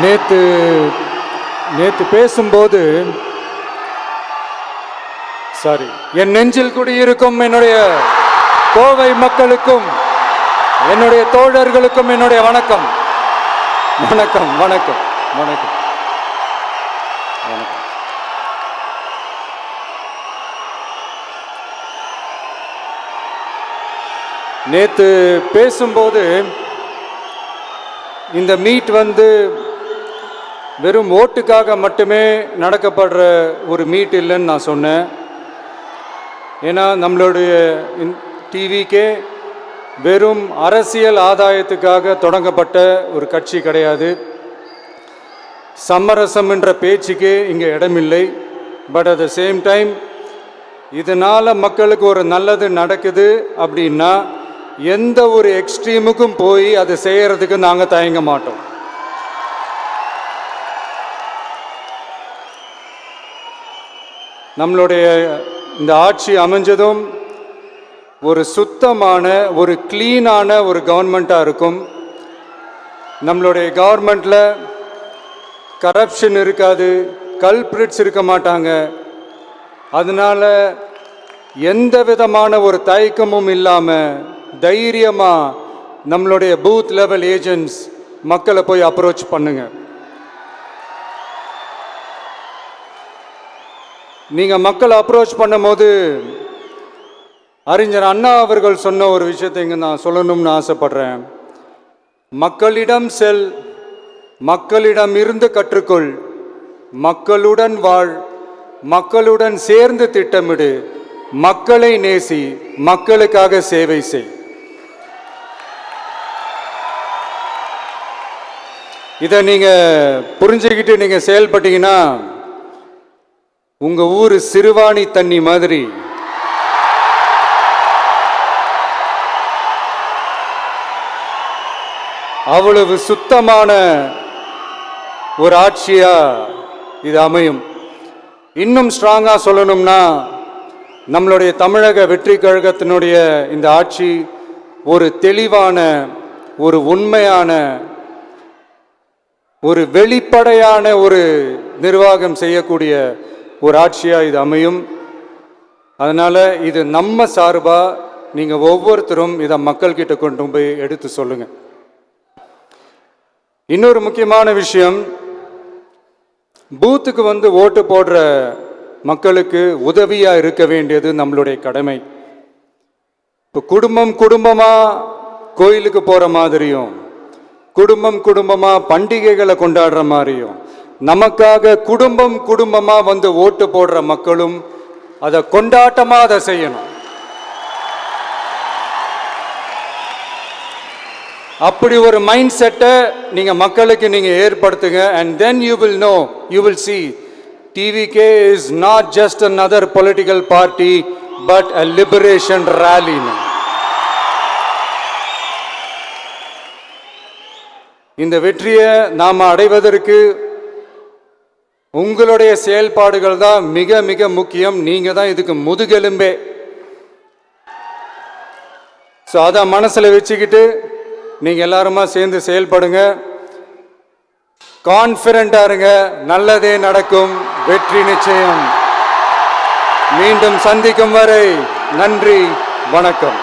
நேத்து நேத்து பேசும்போது என் நெஞ்சில் குடியிருக்கும் என்னுடைய கோவை மக்களுக்கும் என்னுடைய தோழர்களுக்கும் என்னுடைய வணக்கம் வணக்கம் வணக்கம் வணக்கம் வணக்கம். நேத்து பேசும்போது இந்த மீட் வெறும் ஓட்டுக்காக மட்டுமே நடக்கப்படுற ஒரு மீட் இல்லைன்னு நான் சொன்னேன். ஏன்னா நம்மளுடைய டிவிக்கே வெறும் அரசியல் ஆதாயத்துக்காக தொடங்கப்பட்ட ஒரு கட்சி கிடையாது. சமரசம் என்ற பேச்சுக்கே இங்கே இடமில்லை. But at the same time இதனால் மக்களுக்கு ஒரு நல்லது நடக்குது அப்படின்னா எந்த ஒரு எக்ஸ்ட்ரீமுக்கும் போய் அதை செய்கிறதுக்கு நாங்கள் தயங்க மாட்டோம். நம்மளுடைய இந்த ஆட்சி அமைஞ்சதும் ஒரு சுத்தமான ஒரு க்ளீனான ஒரு கவர்மெண்ட்டாக இருக்கும். நம்மளுடைய கவர்மெண்ட்டில் கரப்ஷன் இருக்காது, கல்பிரிட்ஸ் இருக்க மாட்டாங்க. அதனால் எந்த விதமான ஒரு தயக்கமும் இல்லாமல் தைரியமாக நம்மளுடைய பூத் லெவல் ஏஜென்ட்ஸ் மக்களை போய் அப்ரோச் பண்ணுங்க. நீங்கள் மக்களை அப்ரோச் பண்ணும்போது அறிஞர் அண்ணா அவர்கள் சொன்ன ஒரு விஷயத்தை இங்கே நான் சொல்லணும்னு ஆசைப்படுறேன். மக்களிடம் செல், மக்களிடம் இருந்து கற்றுக்கொள், மக்களுடன் வாழ், மக்களுடன் சேர்ந்து திட்டமிடு, மக்களை நேசி, மக்களுக்காக சேவை செய். இதை நீங்கள் புரிஞ்சுக்கிட்டு நீங்கள் செயல்பட்டீங்கன்னா உங்கள் ஊர் சிறுவாணி தண்ணி மாதிரி அவ்வளவு சுத்தமான ஒரு ஆட்சியா இது அமையும். இன்னும் ஸ்ட்ராங்காக சொல்லணும்னா நம்மளுடைய தமிழக வெற்றி கழகத்தினுடைய இந்த ஆட்சி ஒரு தெளிவான, ஒரு உண்மையான, ஒரு வெளிப்படையான ஒரு நிர்வாகம் செய்யக்கூடிய ஒரு ஆட்சியாக இது அமையும். அதனால் இது நம்ம சார்பாக நீங்கள் ஒவ்வொருத்தரும் இதை மக்கள்கிட்ட கொண்டு போய் எடுத்து சொல்லுங்கள். இன்னொரு முக்கியமான விஷயம், பூத்துக்கு ஓட்டு போடுற மக்களுக்கு உதவியாக இருக்க வேண்டியது நம்மளுடைய கடமை. இப்போ குடும்பமாக கோயிலுக்கு போகிற மாதிரியும், குடும்பமாக பண்டிகைகளை கொண்டாடுற மாதிரியும், நமக்காக குடும்பமாக ஓட்டு போடுற மக்களும் அதை கொண்டாட்டமாக அதை செய்யணும். அப்படி ஒரு மைண்ட் செட்டை நீங்கள் மக்களுக்கு நீங்கள் ஏற்படுத்துங்க. And then you will know, you will see TVK is not just another political party but a liberation rally. இந்த வெற்றியை நாம் அடைவதற்கு உங்களுடைய செயல்பாடுகள் தான் மிக மிக முக்கியம். நீங்கள் தான் இதுக்கு முதுகெலும்பே. ஸோ அதை மனசில் வச்சுக்கிட்டு நீங்கள் எல்லாருமா சேர்ந்து செயல்படுங்க. கான்ஃபிடென்ட்டாக இருங்க, நல்லதே நடக்கும், வெற்றி நிச்சயம். மீண்டும் சந்திக்கும் வரை நன்றி, வணக்கம்.